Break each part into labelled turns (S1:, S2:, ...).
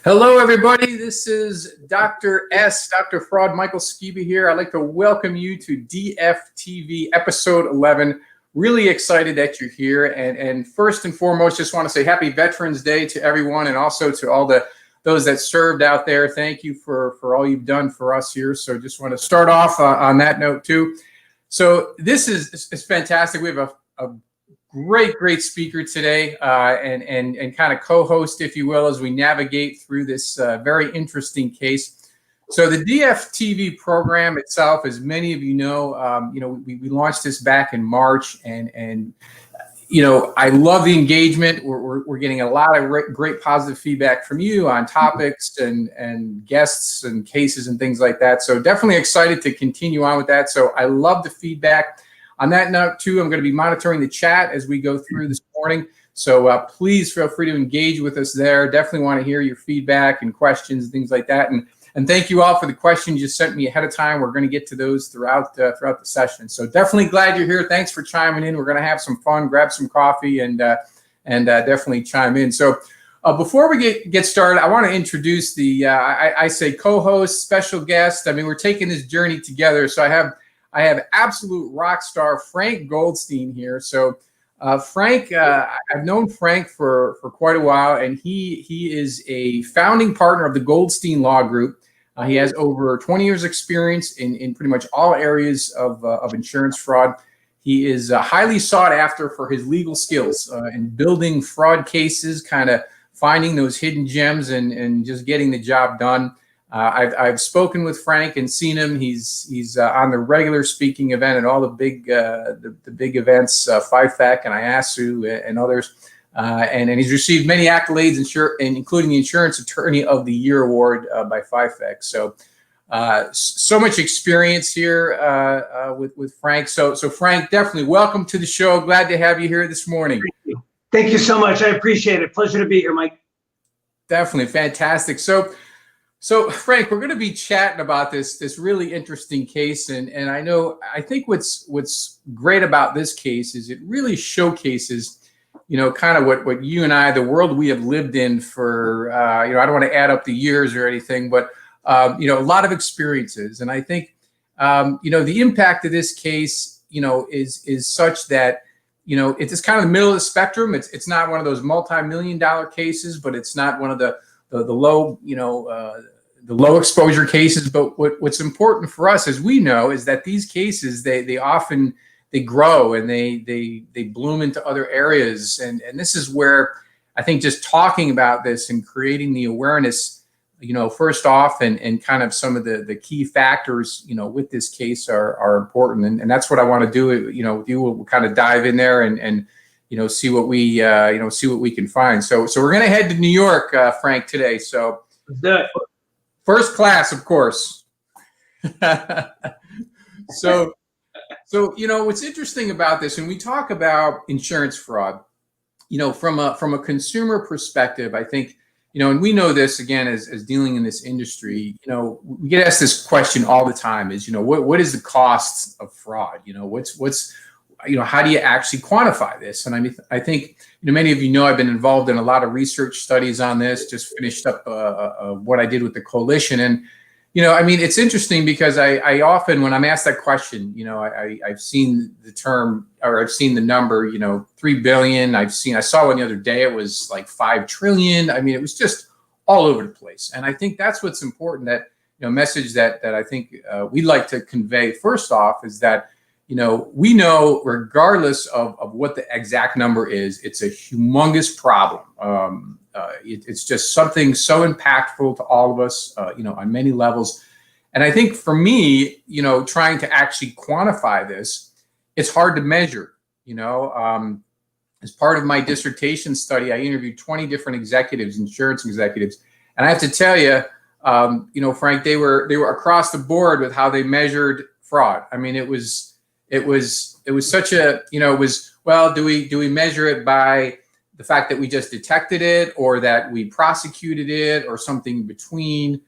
S1: Hello, everybody. This is Dr. S, Dr. Fraud, Michael Skiba here. I'd like to welcome you to DFTV episode 11. Really excited that you're here. And first and foremost, just want to say happy Veterans Day to everyone, and also to all those that served out there. Thank you for all you've done for us here. So just want to start off on that note too. So this is fantastic. We have a great speaker today, and kind of co-host, if you will, as we navigate through this very interesting case. So the DFTV program itself, as many of you know, we launched this back in March, and I love the engagement. We're getting a lot of great positive feedback from you on topics and guests and cases and things like that. So definitely excited to continue on with that. So I love the feedback. On that note, too, I'm going to be monitoring the chat as we go through this morning. So please feel free to engage with us there. Definitely want to hear your feedback and questions and things like that. And thank you all for the questions you sent me ahead of time. We're going to get to those throughout the session. So definitely glad you're here. Thanks for chiming in. We're going to have some fun, grab some coffee, and definitely chime in. So before we get started, I want to introduce the I say co-host, special guest. I mean, we're taking this journey together. So I have absolute rock star Frank Goldstein here. So Frank, I've known Frank for quite a while, and he is a founding partner of the Goldstein Law Group. He has over 20 years experience in pretty much all areas of insurance fraud. He is highly sought after for his legal skills in building fraud cases, kind of finding those hidden gems and just getting the job done. I've spoken with Frank and seen him. He's on the regular speaking event at all the big events, FIFAC and IASU and others, and he's received many accolades, including the Insurance Attorney of the Year award by FIFAC. So so much experience here with Frank. So Frank, definitely welcome to the show. Glad to have you here this morning.
S2: Thank you so much. I appreciate it. Pleasure to be here, Mike.
S1: Definitely fantastic. So Frank, we're going to be chatting about this really interesting case, and I think what's great about this case is it really showcases, kind of what you and I, the world we have lived in for, I don't want to add up the years or anything, but a lot of experiences, and I think the impact of this case, is such that it's kind of the middle of the spectrum. It's not one of those multi-million-dollar cases, but it's not one of the low, the low exposure cases. But what's important for us, as we know, is that these cases, they often grow and they bloom into other areas. And this is where I think just talking about this and creating the awareness, first off, and kind of some of the key factors, with this case are important. And that's what I want to do. We'll kind of dive in there and see what we can find. So we're going to head to New York, Frank, today. So
S2: let's do it.
S1: First class, of course. So what's interesting about this, when we talk about insurance fraud, from a consumer perspective, I think, and we know this again as dealing in this industry, we get asked this question all the time: is what is the cost of fraud? What's how do you actually quantify this? And I think many of I've been involved in a lot of research studies on this. Just finished up what I did with the coalition, and it's interesting because I often, when I'm asked that question, I've seen the term, or I've seen the number, 3 billion. I saw one the other day. It was like 5 trillion. It was just all over the place. And I think that's what's important. That message that I think we'd like to convey first off is that. We know, regardless of what the exact number is, it's a humongous problem. It's just something so impactful to all of us, on many levels. And I think for me, trying to actually quantify this, it's hard to measure. As part of my dissertation study, I interviewed 20 different executives, insurance executives, and I have to tell you, Frank, they were across the board with how they measured fraud. It was such a, well, do we measure it by the fact that we just detected it, or that we prosecuted it, or something in between?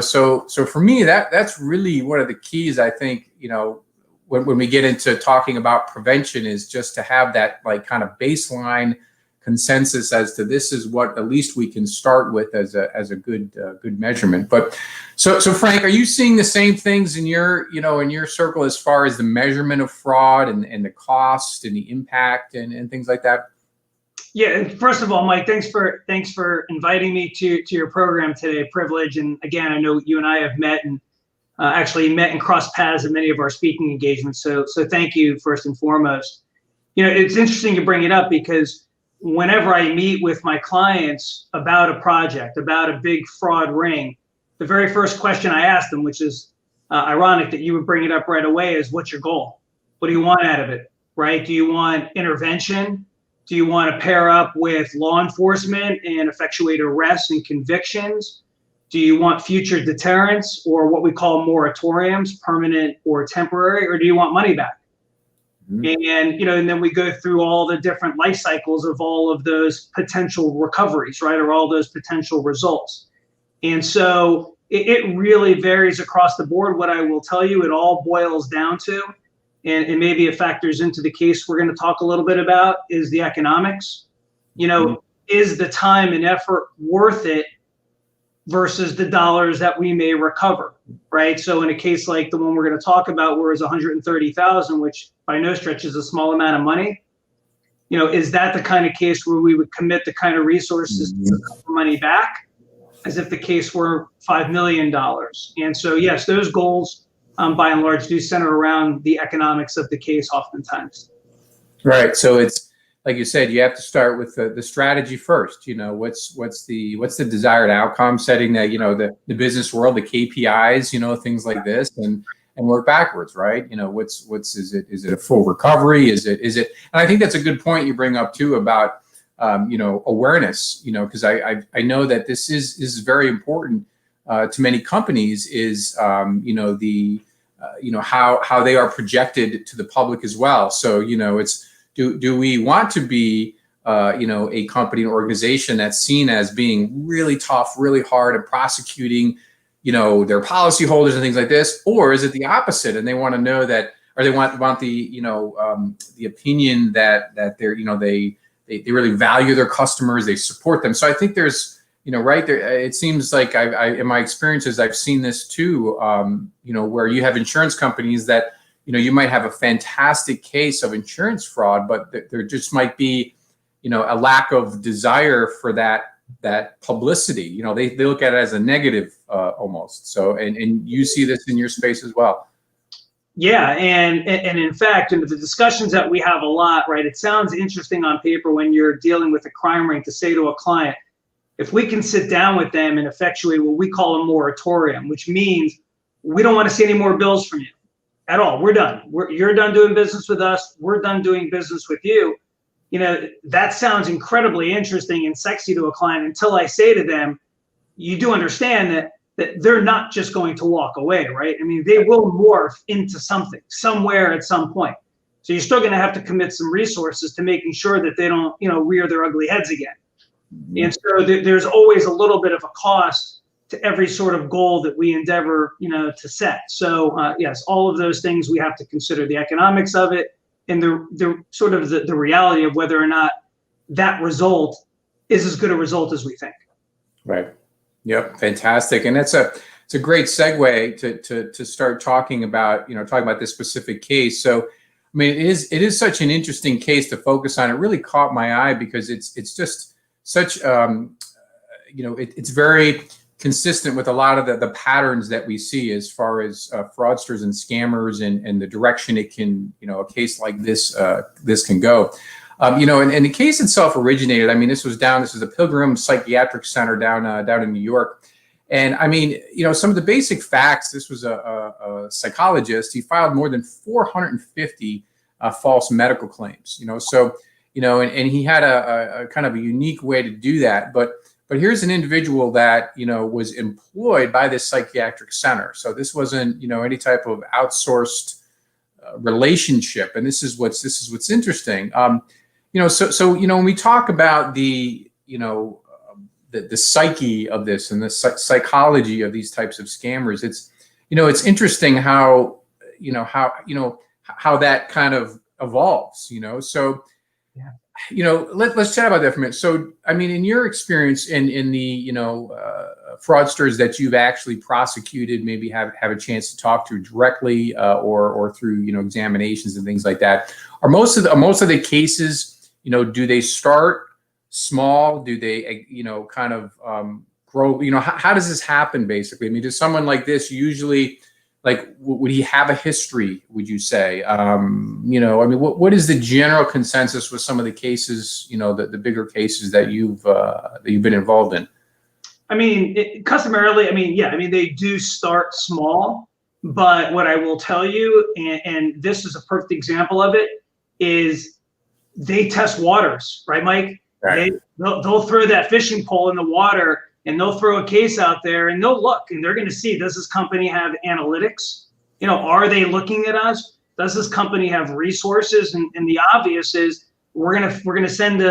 S1: So for me, that's really one of the keys, I think, when we get into talking about prevention, is just to have that kind of baseline consensus as to this is what at least we can start with as a good measurement. But so Frank, are you seeing the same things in your circle as far as the measurement of fraud and the cost and the impact and things like that?
S2: Yeah, and first of all, Mike, thanks for inviting me to your program today. Privilege, and again, I know you and I have met and actually met and crossed paths in many of our speaking engagements. So thank you first and foremost. It's interesting you bring it up because whenever I meet with my clients about a project, about a big fraud ring, the very first question I ask them, which is ironic that you would bring it up right away, is what's your goal? What do you want out of it, right? Do you want intervention? Do you want to pair up with law enforcement and effectuate arrests and convictions? Do you want future deterrence, or what we call moratoriums, permanent or temporary, or do you want money back? And and then we go through all the different life cycles of all of those potential recoveries, right, or all those potential results. And so it really varies across the board. What I will tell you, it all boils down to, and maybe it factors into the case we're going to talk a little bit about, is the economics. Is the time and effort worth it versus the dollars that we may recover, right? So in a case like the one we're going to talk about, where it's 130,000, which by no stretch is a small amount of money, is that the kind of case where we would commit the kind of resources to recover money back as if the case were $5 million? And so, yes, those goals, by and large, do center around the economics of the case oftentimes.
S1: Right. So it's, like you said, you have to start with the strategy first. What's the desired outcome, setting that, the business world, the KPIs, things like this, and work backwards, right? Is it a full recovery? Is it, and I think that's a good point you bring up too about, awareness, because I know that this is very important to many companies, is, how they are projected to the public as well. So, it's, do we want to be, a company, an organization that's seen as being really tough, really hard at prosecuting, their policyholders and things like this, or is it the opposite? And they want to know that, or they want the, the opinion that they're, they really value their customers, they support them. So I think there's, right there, it seems like I in my experiences, I've seen this too, where you have insurance companies that, you might have a fantastic case of insurance fraud, but there just might be, a lack of desire for that publicity. They look at it as a negative almost. So, and you see this in your space as well.
S2: Yeah, and in fact, in the discussions that we have a lot, right, it sounds interesting on paper when you're dealing with a crime ring to say to a client, if we can sit down with them and effectuate what we call a moratorium, which means we don't want to see any more bills from you at all. We're done. You're done doing business with us. We're done doing business with you. That sounds incredibly interesting and sexy to a client until I say to them, you do understand that they're not just going to walk away, right? I mean, they will morph into something somewhere at some point. So you're still going to have to commit some resources to making sure that they don't, rear their ugly heads again. And so there's always a little bit of a cost to every sort of goal that we endeavor, to set. So yes, all of those things we have to consider, the economics of it and the sort of the reality of whether or not that result is as good a result as we think. Right.
S1: Yep. Fantastic. And it's a great segue to start talking about, talking about this specific case. So, I mean, it is such an interesting case to focus on. It really caught my eye because it's just such, it's very consistent with a lot of the patterns that we see as far as fraudsters and scammers and the direction it can, a case like this can go. And the case itself originated, I mean, this is the Pilgrim Psychiatric Center down in New York. And I mean, some of the basic facts, this was a psychologist. He filed more than 450 false medical claims, so, and he had a kind of a unique way to do that. But here's an individual that, was employed by this psychiatric center. So this wasn't, any type of outsourced relationship. And this is what's interesting. So when we talk about the psyche of this and the psychology of these types of scammers, it's interesting how that kind of evolves, so. Yeah. let's chat about that for a minute. So, I mean, in your experience in the, fraudsters that you've actually prosecuted, maybe have a chance to talk to directly, or through, examinations and things like that, are most of the cases, do they start small? Do they, kind of grow? How does this happen basically? I mean, does someone like this usually, like, would he have a history, would you say? I mean, what is the general consensus with some of the cases, the bigger cases that you've been involved in?
S2: I mean, customarily, they do start small, but what I will tell you, and this is a perfect example of it, is they test waters, right, Mike?
S1: Right.
S2: They'll throw that fishing pole in the water, and they'll throw a case out there, and they'll look, and they're going to see, does this company have analytics? Are they looking at us? Does this company have resources? And the obvious is we're gonna send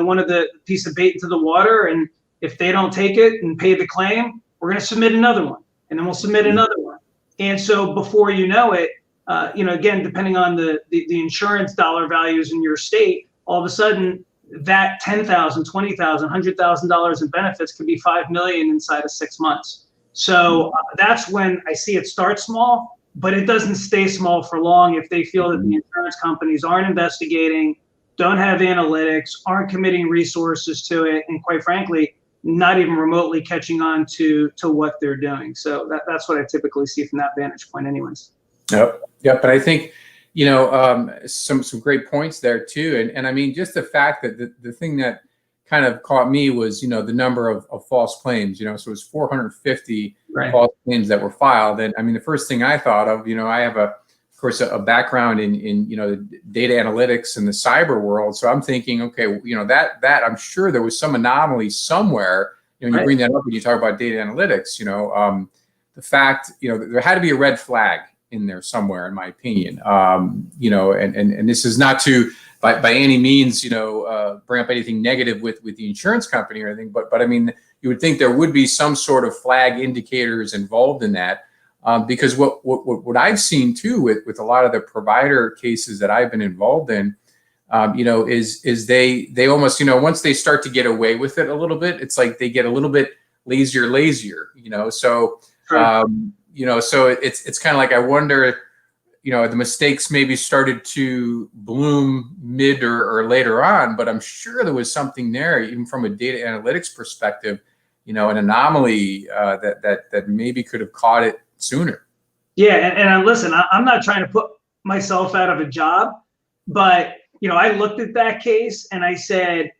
S2: one of the piece of bait into the water, and if they don't take it and pay the claim, we're gonna submit another one, and then we'll submit another one. And so before you know it, again, depending on the insurance dollar values in your state, all of a sudden that $10,000, $20,000, $100,000 in benefits could be $5 million inside of 6 months. So that's when I see it start small, but it doesn't stay small for long if they feel that the insurance companies aren't investigating, don't have analytics, aren't committing resources to it, and quite frankly, not even remotely catching on to what they're doing. So that's what I typically see from that vantage point anyways.
S1: Yep. But I think, some great points there too. And I mean, just the fact that the thing that kind of caught me was, the number of false claims, so it was 450
S2: right.
S1: false claims that were filed. And I mean, the first thing I thought of, I have of course, a background in data analytics and the cyber world. So I'm thinking, okay, that I'm sure there was some anomaly somewhere. You
S2: right.
S1: bring that up when you talk about data analytics, the fact, there had to be a red flag in there somewhere, in my opinion. And this is not to by any means, bring up anything negative with the insurance company or anything, but I mean, you would think there would be some sort of flag indicators involved in that. Because what I've seen too with a lot of the provider cases that I've been involved in, is they almost, once they start to get away with it a little bit, it's like they get a little bit lazier, so,
S2: Sure.
S1: So it's kind of like, I wonder, the mistakes maybe started to bloom mid or later on, but I'm sure there was something there, even from a data analytics perspective, an anomaly that maybe could have caught it sooner.
S2: Yeah, and listen, I'm not trying to put myself out of a job, but I looked at that case and I said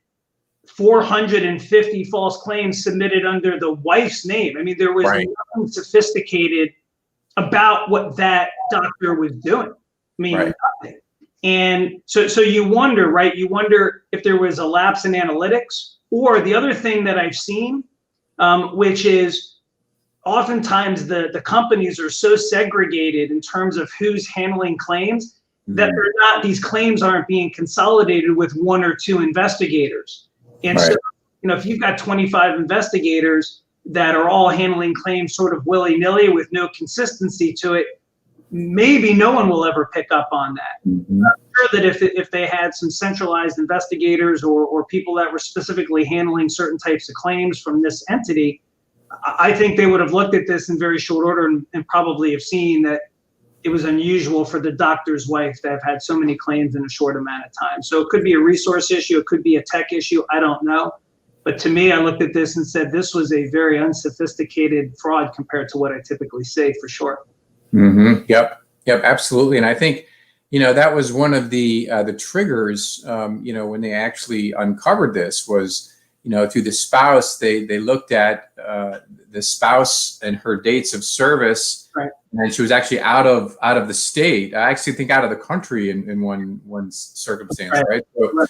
S2: 450 false claims submitted under the wife's name. I mean, there was
S1: right.
S2: nothing sophisticated about what that doctor was doing. I mean,
S1: right.
S2: nothing. And so you wonder, right? You wonder if there was a lapse in analytics, or the other thing that I've seen, which is, oftentimes the companies are so segregated in terms of who's handling claims that these claims aren't being consolidated with 1 or 2 investigators. And
S1: right.
S2: so, if you've got 25 investigators that are all handling claims sort of willy-nilly with no consistency to it, maybe no one will ever pick up on that. I'm sure that if they had some centralized investigators or people that were specifically handling certain types of claims from this entity, I think they would have looked at this in very short order and probably have seen that it was unusual for the doctor's wife to have had so many claims in a short amount of time. So it could be a resource issue, it could be a tech issue, I don't know. But to me, I looked at this and said, this was a very unsophisticated fraud compared to what I typically say, for sure.
S1: Yep, absolutely. And I think, that was one of the triggers, when they actually uncovered this was, through the spouse, they looked at the spouse and her dates of service,
S2: right.
S1: And she was actually out of the state. I actually think out of the country in one circumstance, right? So,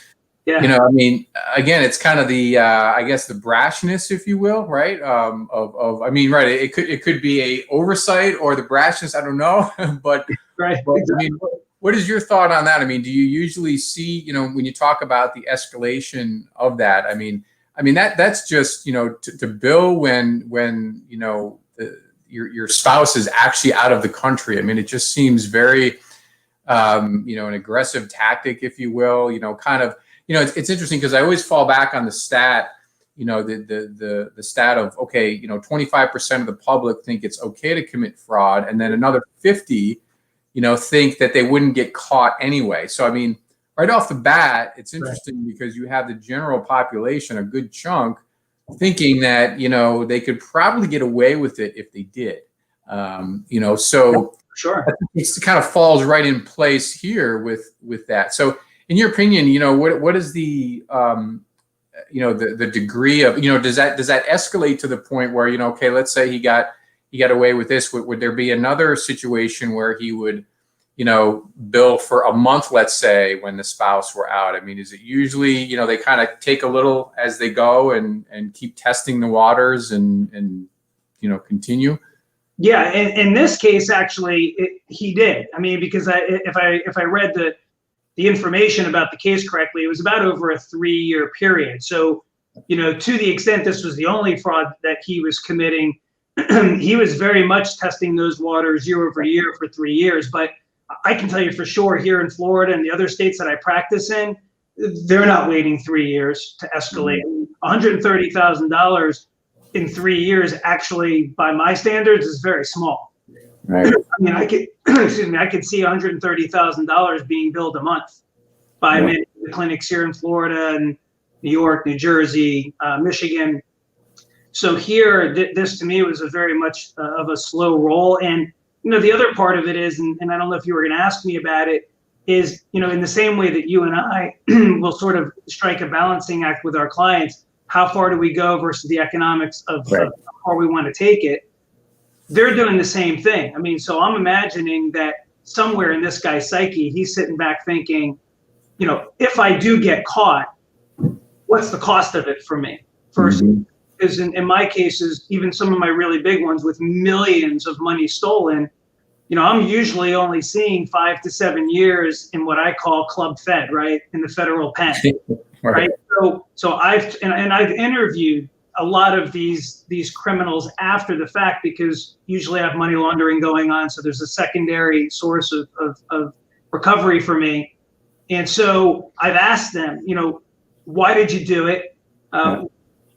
S2: yeah.
S1: I mean, again, it's kind of the I guess the brashness, if you will, right? I mean, right? It could be a oversight or the brashness. I don't know, but
S2: right.
S1: But, I mean, what is your thought on that? I mean, do you usually see, when you talk about the escalation of that? I mean, that's just, to bill when your spouse is actually out of the country. I mean, it just seems very, an aggressive tactic, if you will, kind of, it's interesting because I always fall back on the stat, the stat of, okay, 25% of the public think it's okay to commit fraud, and then another 50, think that they wouldn't get caught anyway. So I mean, right off the bat, it's interesting because you have the general population, a good chunk, thinking that they could probably get away with it if they did. So
S2: sure,
S1: it kind of falls right in place here with that. So in your opinion, what is the the degree of, does that escalate to the point where, okay, let's say he got away with this, would there be another situation where he would bill for a month, let's say, when the spouse were out? I mean, is it usually, they kind of take a little as they go and keep testing the waters and continue?
S2: Yeah, in this case, actually, he did. I mean, because if I read the information about the case correctly, it was about over a 3-year period. So, to the extent this was the only fraud that he was committing, he was very much testing those waters year over year for 3 years. But I can tell you for sure, here in Florida and the other states that I practice in, they're not waiting 3 years to escalate. $130,000 in 3 years, actually, by my standards, is very small.
S1: Right.
S2: I mean, I could, I could see $130,000 being billed a month by many of the clinics here in Florida and New York, New Jersey, Michigan. So here, this to me was a very much of a slow roll. And the other part of it is, and I don't know if you were going to ask me about it, is in the same way that you and I will sort of strike a balancing act with our clients. How far do we go versus the economics of how far we want to take it? They're doing the same thing. I mean, so I'm imagining that somewhere in this guy's psyche, he's sitting back thinking, if I do get caught, what's the cost of it for me? First, because in my cases, even some of my really big ones with millions of money stolen, I'm usually only seeing 5 to 7 years in what I call club fed, right, in the federal pen. Right. So I've interviewed a lot of these criminals after the fact, because usually I have money laundering going on. So there's a secondary source of recovery for me. And so I've asked them, why did you do it?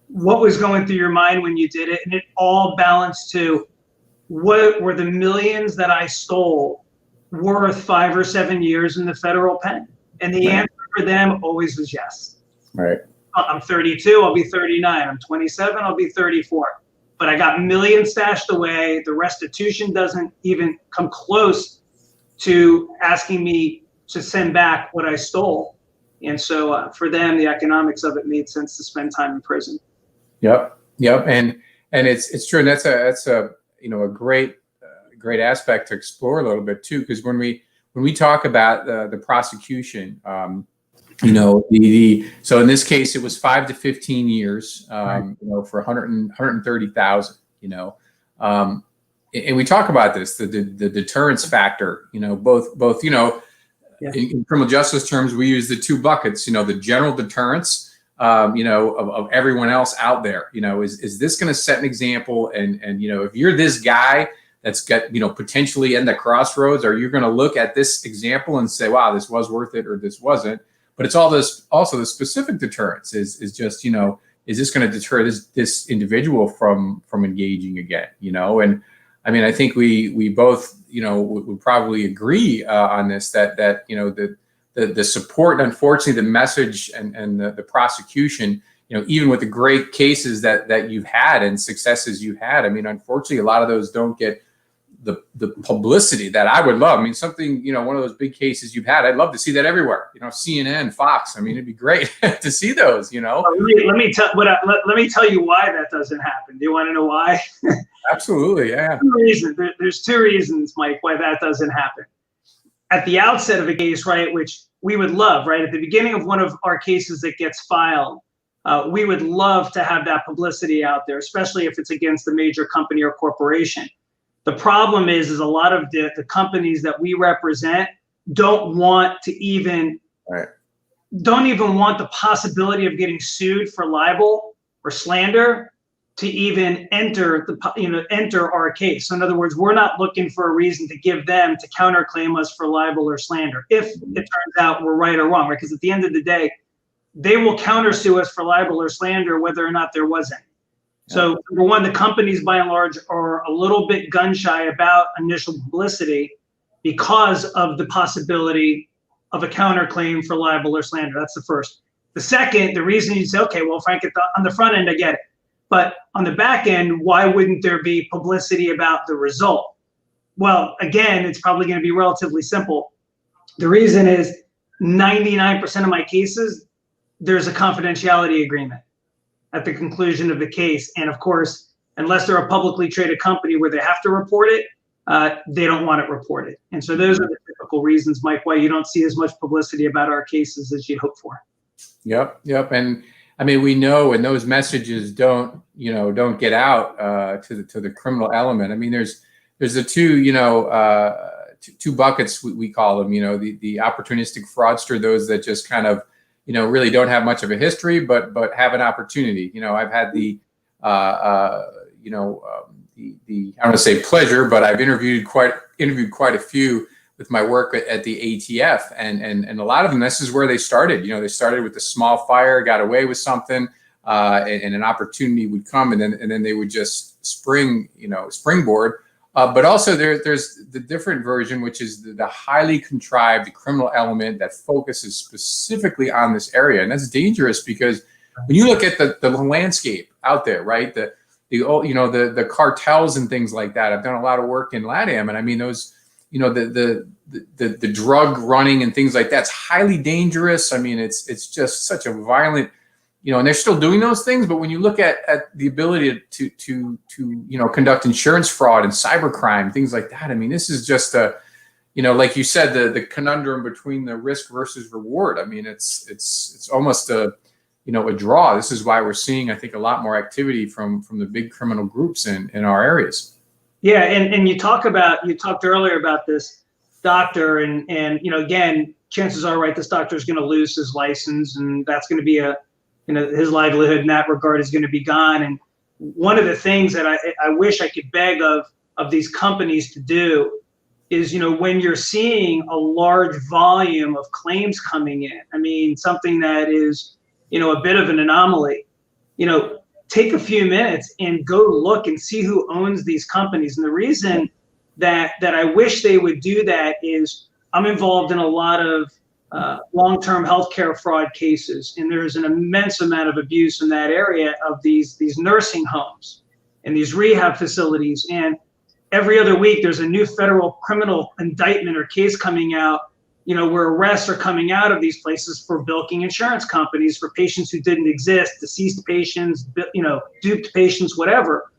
S2: What was going through your mind when you did it? And it all balanced to, what were the millions that I stole worth 5 or 7 years in the federal pen? And the answer for them always was yes.
S1: Right.
S2: I'm 32, I'll be 39. I'm 27, I'll be 34. But I got millions stashed away. The restitution doesn't even come close to asking me to send back what I stole. And so for them, the economics of it made sense to spend time in prison.
S1: Yep. And it's true. And that's a great aspect to explore a little bit too, because when we talk about the prosecution, so in this case it was 5 to 15 years, for 130,000, and we talk about this, the deterrence factor, both, in criminal justice terms, we use the 2 buckets, the general deterrence, of everyone else out there, is this going to set an example? And if you're this guy that's got, potentially in the crossroads, are you going to look at this example and say, wow, this was worth it, or this wasn't? But it's all this, also the specific deterrence is just, is this going to deter this individual from engaging again? And I mean, I think we both, would probably agree on this, that the support, and unfortunately the message and the prosecution, even with the great cases that you've had and successes you've had, I mean, unfortunately, a lot of those don't get the publicity that I would love. I mean, something, one of those big cases you've had, I'd love to see that everywhere. CNN, Fox. I mean, it'd be great to see those. Let
S2: me tell you why that doesn't happen. Do you want to know why?
S1: Absolutely, yeah.
S2: There's 2 reasons, Mike, why that doesn't happen. At the outset of a case, right, which we would love, right, at the beginning of one of our cases that gets filed, we would love to have that publicity out there, especially if it's against a major company or corporation. The problem is a lot of the companies that we represent don't want to don't even want the possibility of getting sued for libel or slander to even enter our case. So in other words, we're not looking for a reason to give them to counterclaim us for libel or slander if it turns out we're right or wrong, right? Because at the end of the day, they will countersue us for libel or slander whether or not there wasn't. So number one, the companies by and large are a little bit gun shy about initial publicity because of the possibility of a counterclaim for libel or slander. That's the first. The second, the reason you say, okay, well, Frank, on the front end, I get it. But on the back end, why wouldn't there be publicity about the result? Well, again, it's probably going to be relatively simple. The reason is 99% of my cases, there's a confidentiality agreement at the conclusion of the case. And of course, unless they're a publicly traded company where they have to report it, they don't want it reported. And so those are the typical reasons, Mike, why you don't see as much publicity about our cases as you'd hope for.
S1: Yep. And I mean, we know when those messages don't get out to the criminal element. I mean, there's the two buckets we call them. The opportunistic fraudster, those that just kind of really don't have much of a history, but have an opportunity. I've had the I don't want to say pleasure, but I've interviewed quite a few with my work at the ATF, and a lot of them, this is where they started. They started with a small fire, got away with something, and an opportunity would come, and then they would just springboard. But also there's the different version, which is the highly contrived criminal element that focuses specifically on this area. And that's dangerous because when you look at the landscape out there, right? The cartels and things like that. I've done a lot of work in LATAM, and I mean those, the drug running and things like that's highly dangerous. I mean, it's just such a violent, and they're still doing those things. But when you look at the ability to conduct insurance fraud and cybercrime, things like that, I mean, this is just like you said, the conundrum between the risk versus reward. I mean, it's almost a draw. This is why we're seeing, I think, a lot more activity from the big criminal groups in our areas.
S2: Yeah, and you talked earlier about this doctor, and again, chances are, right, this doctor is going to lose his license, and that's going to be his livelihood in that regard is going to be gone. And one of the things that I wish I could beg of these companies to do is, when you're seeing a large volume of claims coming in, I mean, something that is, a bit of an anomaly, take a few minutes and go look and see who owns these companies. And the reason that I wish they would do that is I'm involved in a lot of long-term healthcare fraud cases, and there's an immense amount of abuse in that area of these nursing homes and these rehab facilities. And every other week there's a new federal criminal indictment or case coming out, where arrests are coming out of these places for bilking insurance companies for patients who didn't exist, deceased patients, duped patients, whatever.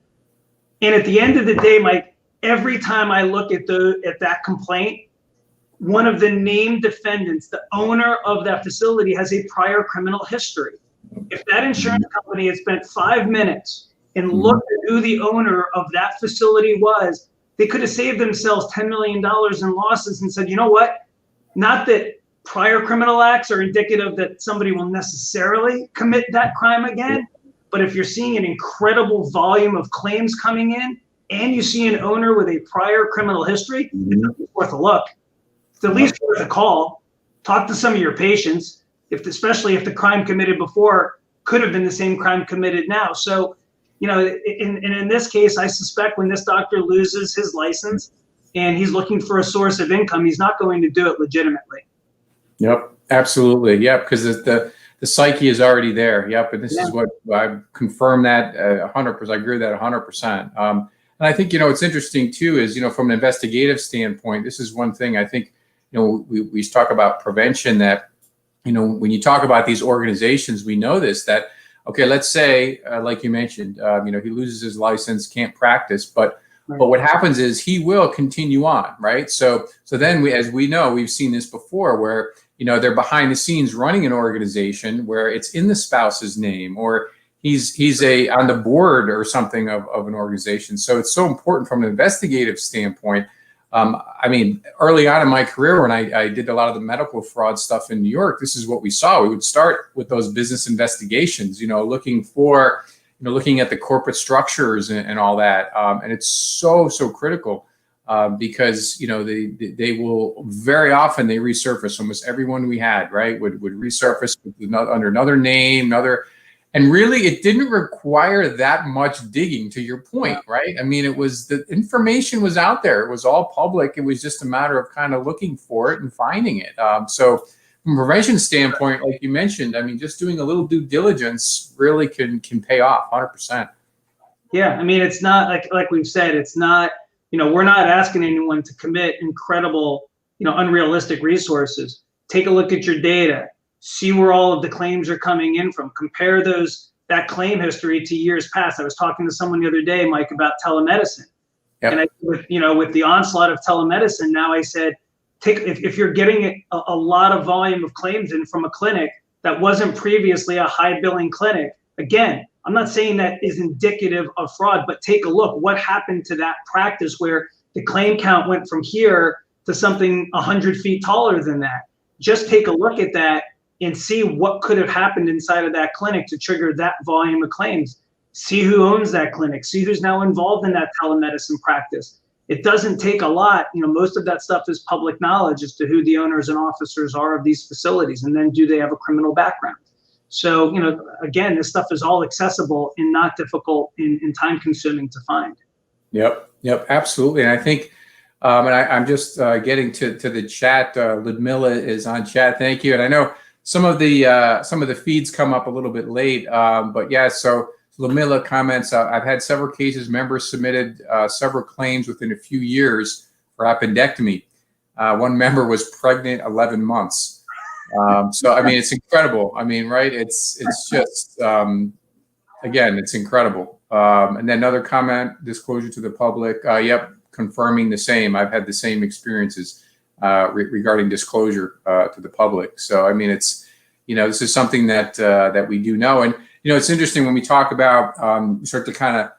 S2: And at the end of the day, Mike, every time I look at that complaint, one of the named defendants, the owner of that facility, has a prior criminal history. If that insurance company had spent 5 minutes and looked at who the owner of that facility was, they could have saved themselves $10 million in losses and said, you know what? Not that prior criminal acts are indicative that somebody will necessarily commit that crime again, but if you're seeing an incredible volume of claims coming in and you see an owner with a prior criminal history, it's worth a look. It's at least worth a call. Talk to some of your patients, especially if the crime committed before could have been the same crime committed now. So, in this case, I suspect when this doctor loses his license and he's looking for a source of income, he's not going to do it legitimately. Yep,
S1: absolutely. Yep, because the psyche is already there. Yep, and this is what I confirm that 100%. I agree with that 100%. And I think what's interesting too is from an investigative standpoint, this is one thing I think we talk about prevention. That when you talk about these organizations, we know this, that okay, let's say like you mentioned, he loses his license, can't practice, but what happens is he will continue on, right? So then as we know, we've seen this before where, they're behind the scenes running an organization where it's in the spouse's name, or he's on the board or something of an organization. So it's so important from an investigative standpoint. I mean, early on in my career, when I did a lot of the medical fraud stuff in New York, this is what we saw. We would start with those business investigations, looking at the corporate structures and all that. And it's so critical because they will very often they resurface. Almost everyone we had, right, would resurface under another name, and really it didn't require that much digging, to your point, right? I mean, the information was out there. It was all public. It was just a matter of kind of looking for it and finding it. So from a prevention standpoint, like you mentioned, I mean, just doing a little due diligence really can pay off 100%.
S2: Yeah, I mean, it's not like we've said, it's not, we're not asking anyone to commit incredible, unrealistic resources. Take a look at your data, see where all of the claims are coming in from, compare that claim history to years past. I was talking to someone the other day, Mike, about telemedicine. Yep. And with the onslaught of telemedicine, now I said, if you're getting a lot of volume of claims in from a clinic that wasn't previously a high billing clinic, again, I'm not saying that is indicative of fraud, but take a look. What happened to that practice where the claim count went from here to something 100 feet taller than that? Just take a look at that and see what could have happened inside of that clinic to trigger that volume of claims. See who owns that clinic. See who's now involved in that telemedicine practice. It doesn't take a lot. Most of that stuff is public knowledge as to who the owners and officers are of these facilities, and then do they have a criminal background? So, again, this stuff is all accessible and not difficult and time consuming to find. Yep,
S1: absolutely. And I think, and I'm just getting to the chat. Ludmilla is on chat. Thank you. And I know some of the feeds come up a little bit late, but yeah. So Ludmilla comments, I've had several cases. Members submitted several claims within a few years for appendectomy. One member was pregnant 11 months. So, I mean, it's incredible. I mean, right. It's just, again, it's incredible. And then another comment, disclosure to the public. Yep. Confirming the same. I've had the same experiences, regarding disclosure, to the public. So, I mean, it's, this is something that we do know. And, it's interesting when we talk about, start to kind of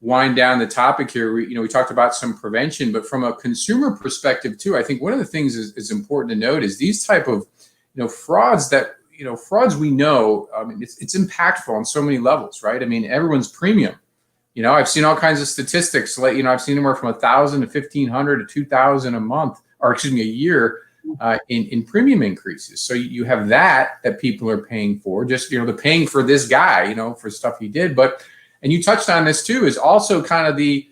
S1: wind down the topic here. We talked about some prevention, but from a consumer perspective too, I think one of the things is important to note is these type of, frauds we know, I mean, it's impactful on so many levels, right? I mean, everyone's premium, I've seen all kinds of statistics, like, I've seen anywhere from 1,000 to 1,500 to 2,000 a month, or excuse me, a year, in premium increases. So you have that people are paying for, just, they're paying for this guy, for stuff he did. And you touched on this too, is also kind of the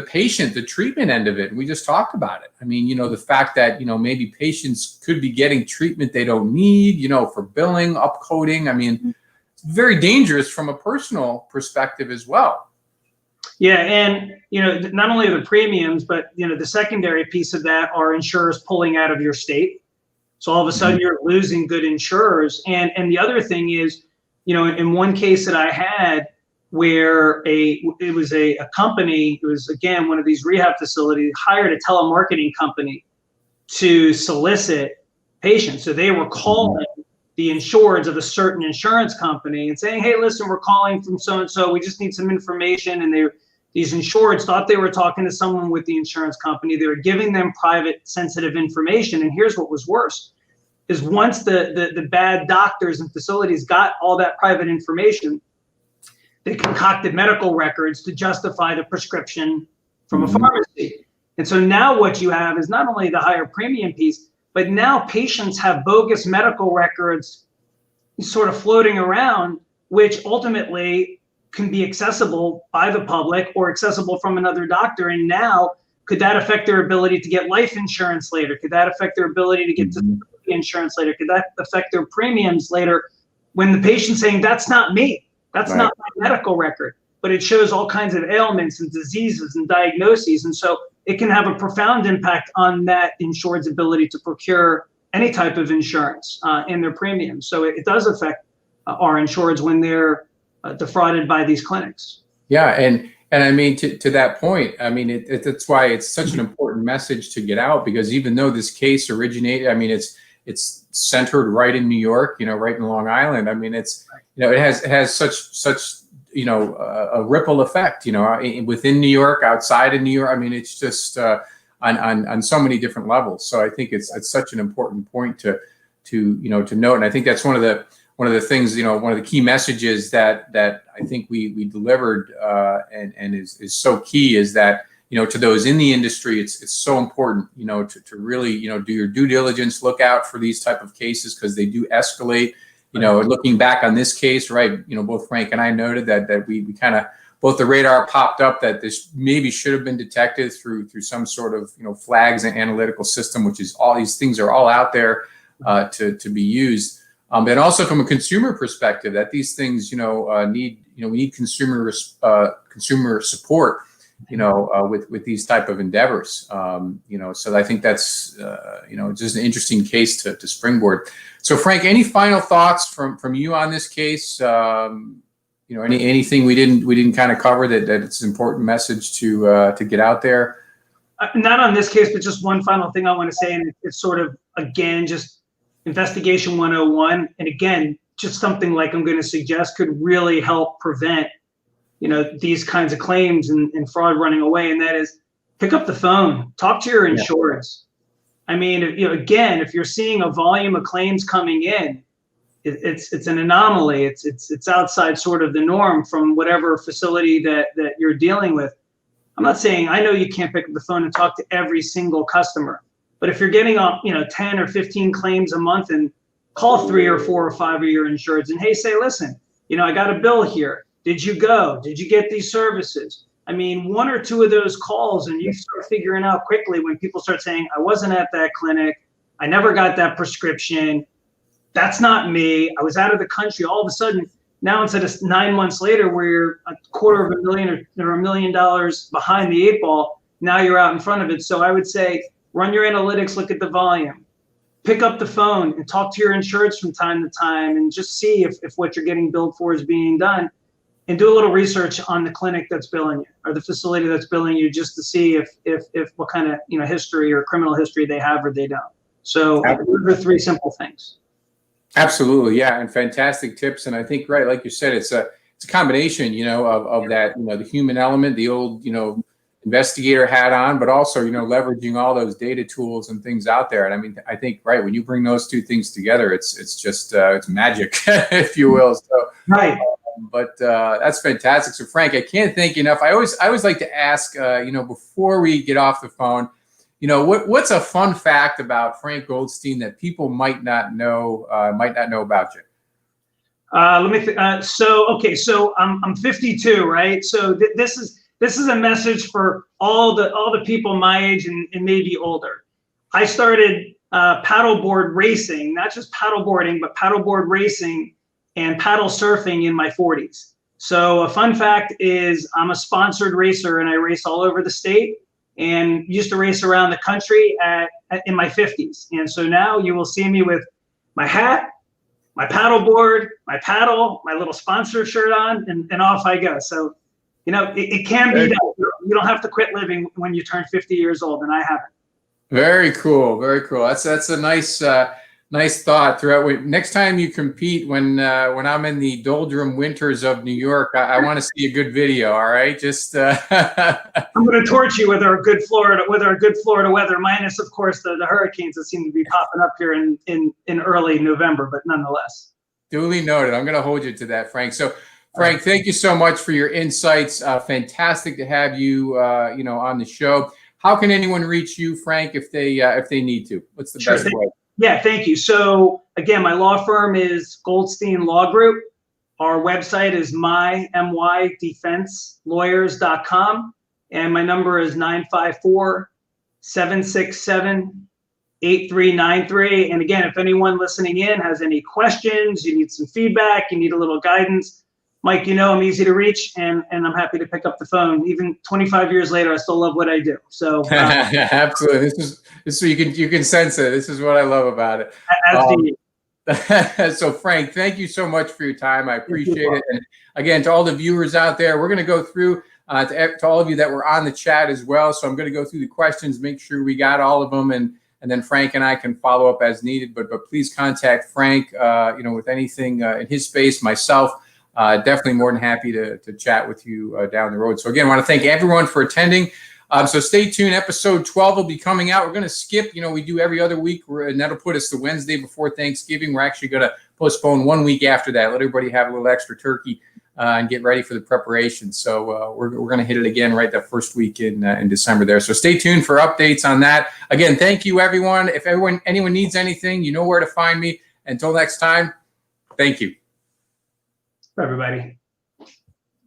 S1: patient, the treatment end of it. We just talked about it. I mean, the fact that, maybe patients could be getting treatment they don't need, for billing, upcoding. I mean, it's very dangerous from a personal perspective as well.
S2: Yeah. And, not only the premiums, but, the secondary piece of that are insurers pulling out of your state. So all of a sudden you're losing good insurers. And the other thing is, in one case that I had, where it was a company, it was, again, one of these rehab facilities, hired a telemarketing company to solicit patients. So they were calling the insureds of a certain insurance company and saying, hey, listen, we're calling from so-and-so. We just need some information. And these insureds thought they were talking to someone with the insurance company. They were giving them private, sensitive information. And here's what was worse, is once the bad doctors and facilities got all that private information, they concocted medical records to justify the prescription from a pharmacy. And so now what you have is not only the higher premium piece, but now patients have bogus medical records sort of floating around, which ultimately can be accessible by the public or accessible from another doctor. And now, could that affect their ability to get life insurance later? Could that affect their ability to get disability insurance later? Could that affect their premiums later? When the patient's saying, that's not me. That's not my medical record, but it shows all kinds of ailments and diseases and diagnoses. And so it can have a profound impact on that insured's ability to procure any type of insurance in their premiums. So it does affect our insureds when they're defrauded by these clinics.
S1: Yeah. And I mean, to that point, I mean, that's why it's such an important message to get out, because even though this case originated, I mean, it's centered right in New York, right in Long Island. I mean, it's, it has such a ripple effect, within New York, outside of New York. I mean, it's just on so many different levels. So I think it's such an important point to note. And I think that's one of the things, one of the key messages that I think we delivered and is so key, is that, to those in the industry, it's so important, to really, do your due diligence, look out for these type of cases because they do escalate. Looking back on this case, right, both Frank and I noted that we kind of, both the radar popped up that this maybe should have been detected through some sort of, flags and analytical system, which is all these things are all out there to be used. And also from a consumer perspective, that these things, we need consumer support, with these type of endeavors, so I think that's, just an interesting case to springboard. So Frank, any final thoughts from you on this case? Anything we didn't kind of cover that it's an important message to get out there?
S2: Not on this case, but just one final thing I want to say, and it's sort of, again, just investigation 101. And again, just something like I'm going to suggest could really help prevent, these kinds of claims and fraud running away. And that is, pick up the phone, talk to your insureds. I mean, again, if you're seeing a volume of claims coming in, it's an anomaly. It's outside sort of the norm from whatever facility that you're dealing with. I'm not saying, I know you can't pick up the phone and talk to every single customer, but if you're getting 10 or 15 claims a month, and call 3 or 4 or 5 of your insureds and, hey, say, listen, I got a bill here. Did you go? Did you get these services? I mean, 1 or 2 of those calls, and you start figuring out quickly when people start saying, I wasn't at that clinic. I never got that prescription. That's not me. I was out of the country. All of a sudden, now instead of 9 months later, where you're $250,000 or $1 million behind the 8 ball, now you're out in front of it. So I would say, run your analytics, look at the volume, pick up the phone and talk to your insureds from time to time, and just see if what you're getting billed for is being done, and do a little research on the clinic that's billing you or the facility that's billing you, just to see if what kind of history or criminal history they have or they don't. So those are 3 simple things.
S1: Absolutely, yeah, and fantastic tips. And I think, right, like you said, it's a combination, of that, the human element, the old, investigator hat on, but also, leveraging all those data tools and things out there. And I mean, I think, right, when you bring those 2 things together, it's just it's magic, if you will. So
S2: right.
S1: But that's fantastic. So Frank, I can't thank you enough. I always like to ask, before we get off the phone, what's a fun fact about Frank Goldstein that people might not know about you?
S2: Let me think. So I'm 52, right? So this is a message for all the people my age and maybe older. I started paddleboard racing, not just paddleboarding, but paddleboard racing and paddle surfing in my 40s. So a fun fact is I'm a sponsored racer, and I race all over the state, and used to race around the country in my 50s. And so now you will see me with my hat, my paddleboard, my paddle, my little sponsor shirt on, and off I go. So, it can be done. You don't have to quit living when you turn 50 years old, and I haven't.
S1: Very cool. Very cool. That's a nice thought throughout. Next time you compete, when I'm in the doldrum winters of New York, I want to see a good video. All right, just I'm
S2: going to torch you with our good Florida weather, minus of course the hurricanes that seem to be popping up here in early November, but nonetheless.
S1: Duly noted. I'm going to hold you to that, Frank. So, Frank, thank you so much for your insights. Fantastic to have you, on the show. How can anyone reach you, Frank, if they need to? What's the best way?
S2: Yeah, thank you. So again, my law firm is Goldstein Law Group. Our website is mydefenselawyers.com, and my number is 954-767-8393. And again, if anyone listening in has any questions, you need some feedback, you need a little guidance, Mike, I'm easy to reach, and I'm happy to pick up the phone. Even 25 years later, I still love what I do. So
S1: absolutely, this is you can sense it. This is what I love about it. So Frank, thank you so much for your time. I appreciate it. And again, to all the viewers out there, we're going to go through to all of you that were on the chat as well. So I'm going to go through the questions, make sure we got all of them, and then Frank and I can follow up as needed. But please contact Frank, with anything in his space, myself. Definitely more than happy to chat with you down the road. So again, I want to thank everyone for attending. So stay tuned. Episode 12 will be coming out. We're going to skip, we do every other week, and that'll put us the Wednesday before Thanksgiving. We're actually going to postpone 1 week after that. Let everybody have a little extra turkey and get ready for the preparation. So we're going to hit it again right that first week in December there. So stay tuned for updates on that. Again, thank you, everyone. If anyone needs anything, you know where to find me. Until next time, thank you.
S2: For everybody.